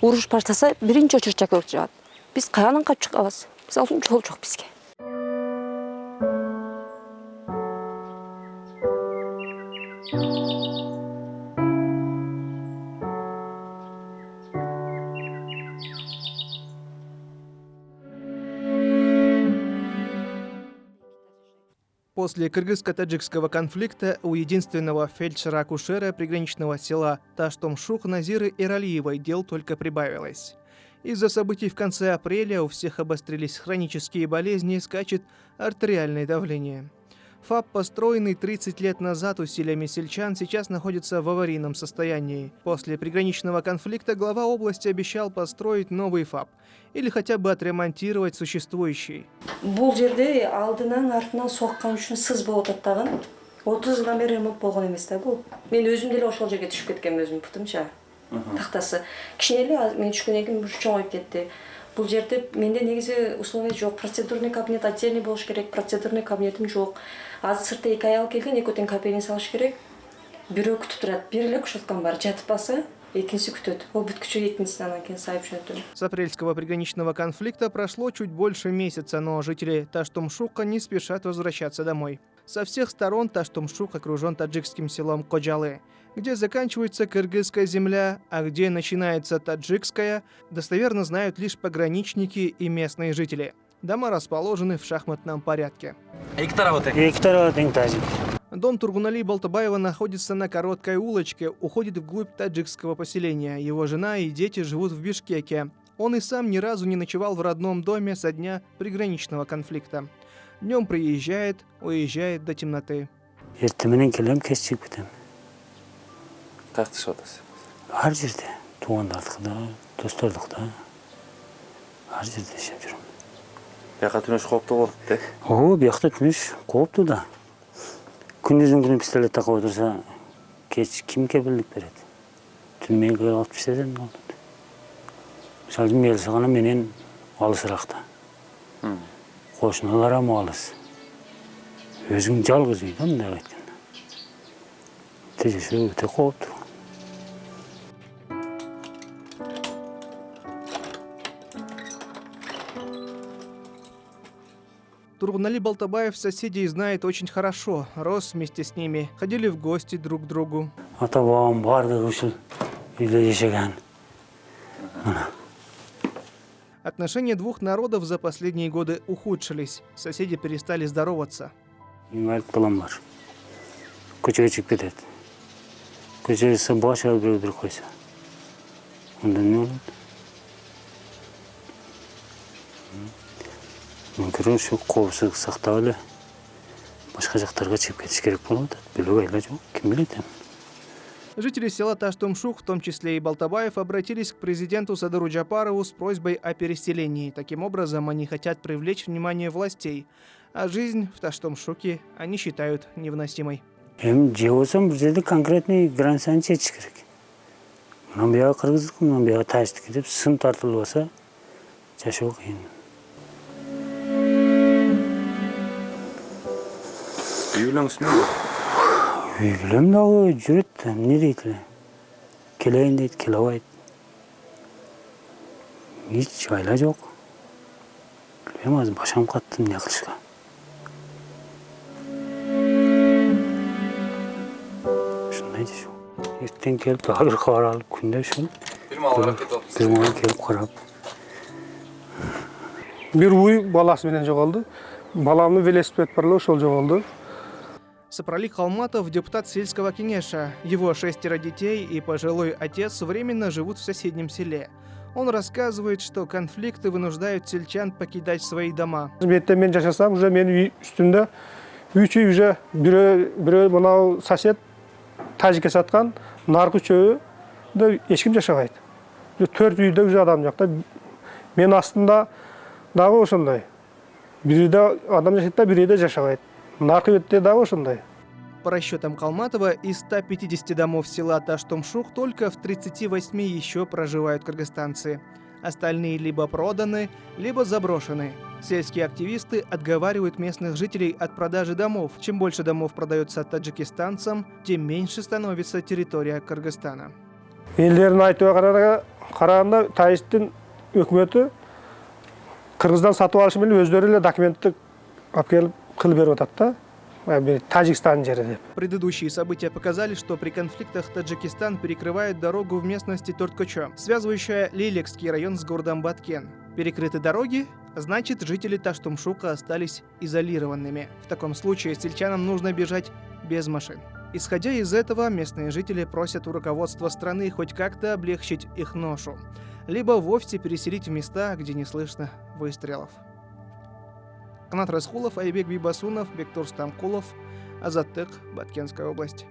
уруш баштаса биринчи очередь жаке жагат. Биз каянан качып чыгабыз? Биз алдын жол жок бизге. После кыргызско-таджикского конфликта у единственного фельдшера-акушера приграничного села Таштомшук Назиры Эралиевой дел только прибавилось. Из-за событий в конце апреля у всех обострились хронические болезни и скачет артериальное давление. ФАП, построенный 30 лет назад усилиями сельчан, сейчас находится в аварийном состоянии. После приграничного конфликта глава области обещал построить новый ФАП или хотя бы отремонтировать существующий. Бул жерде алдынан артынан соккан үчүн сыз болуп атат тагын. 30 жылдан бери ремонт болгон эмес да бул. Мен өзүм деле ошол жерге түшүп кеткем өзүм путумча. Тактасы. Кичине эле мен түшкөндөн кийин чоңоюп кетти. Бул жерде менде негизи условия жок. Процедурный кабинет отдельный болуш керек. Процедурный кабинетим жок. Азыр сыртта 2 аял келген, 2 өтөн капельни салыш керек. Бирөө күтүп турат. Бир эле кушоткан бар. Жатып калса, экинчиси күтөт. Ол бүткүчө экинчисин анан кийин сайып жөнөтөм. С апрельского приграничного конфликта прошло чуть больше месяца, но жители Таштомшука не спешат возвращаться домой. Со всех сторон Таштомшук окружен таджикским селом Коджалы, где заканчивается кыргызская земля, а где начинается таджикская, достоверно знают лишь пограничники и местные жители. Дома расположены в шахматном порядке. Дом Тургунали Балтабаева находится на короткой улочке, уходит вглубь таджикского поселения. Его жена и дети живут в Бишкеке. Он и сам ни разу не ночевал в родном доме со дня приграничного конфликта. Днем приезжает, уезжает до темноты. Күндүзүн күнү пистолет такып отурса, кеч ким кепилдик берет? Түн менен алып иштесем болот. Мисалы мел сагана менен алысыракта. Кошуналарым алыс. Өзүң жалгыз үй да мындай айтканда. Тежешүү өтө кооптуу. Тургунали Балтабаев соседей знает очень хорошо, рос вместе с ними, ходили в гости друг к другу. Ата-бабам бардыгы ушул үйдө жашаган. Отношения двух народов за последние годы ухудшились, соседи перестали здороваться. Инвалид балам бар. Көчөгө чыгып кетет. Көчөгө баш алып бирөө койсо. Онда эмне болот? Мүмкін ушу коопсуздук сактап эле башка жактарга чыгып кетиш керек болуп атат. Билбей эле жок, ким билет эми. Жители села Таштомшук, в том числе и Балтабаев, обратились к президенту Садыру Джапарову с просьбой о переселении. Таким образом, они хотят привлечь внимание властей, а жизнь в Таштомшуке они считают невыносимой. Эми же болсо бул жерде конкретный границаны чечиш керек. Мындан бияга кыргыздык, мындан бияга таждык деп сын тартылбаса жашоо кыйын. Үй билем дагы жүрөт, эмне дейт эле. Келейин дейт, келе албайт. Эч айла жок. Билбейм, азыр башым катты эмне кылышка. Ушундай жашоо. Эртең келип, дагы бир кабар алып, күндө ушул. Бир мага келип карап. Бир уй баласы менен жоголду. Баламны велосипед бар эле, ошол жоголду. Сапралик Халматов – депутат сельского кеңеша. Его 6 детей и пожилой отец временно живут в соседнем селе. Он рассказывает, что конфликты вынуждают сельчан покидать свои дома. Мен жашасам, уже мен үй үстүндө үчүй уже бирөө мынау сосед тажикке саткан, наркы чөбү эч ким жашабайт. 4 үйдө уже адам жок да. Мен астында дагы ошондой. Бирде адам жашайт да, бирде жашабайт. По расчетам Калматова, из 150 домов села Таштомшук только в 38 еще проживают кыргызстанцы. Остальные либо проданы, либо заброшены. Сельские активисты отговаривают местных жителей от продажи домов. Чем больше домов продается таджикистанцам, тем меньше становится территория Кыргызстана. караганда Тажиктин өкмөтү Кыргыздан сатып алышы менен өздөрү эле документти алып келип кылып берип атат да. Таджикстан жери деп. Предыдущие события показали, что при конфликтах Таджикистан перекрывает дорогу в местности Торткочо, связывающая Лилекский район с городом Баткен. Перекрыты дороги, значит, жители Таштумшука остались изолированными. В таком случае сельчанам нужно бежать без машин. Исходя из этого, местные жители просят у руководства страны хоть как-то облегчить их ношу, либо вовсе переселить в места, где не слышно выстрелов. Канат Расхулов, Айбек Бибасунов, Бектур Стамкулов, Азаттык, Баткенская область.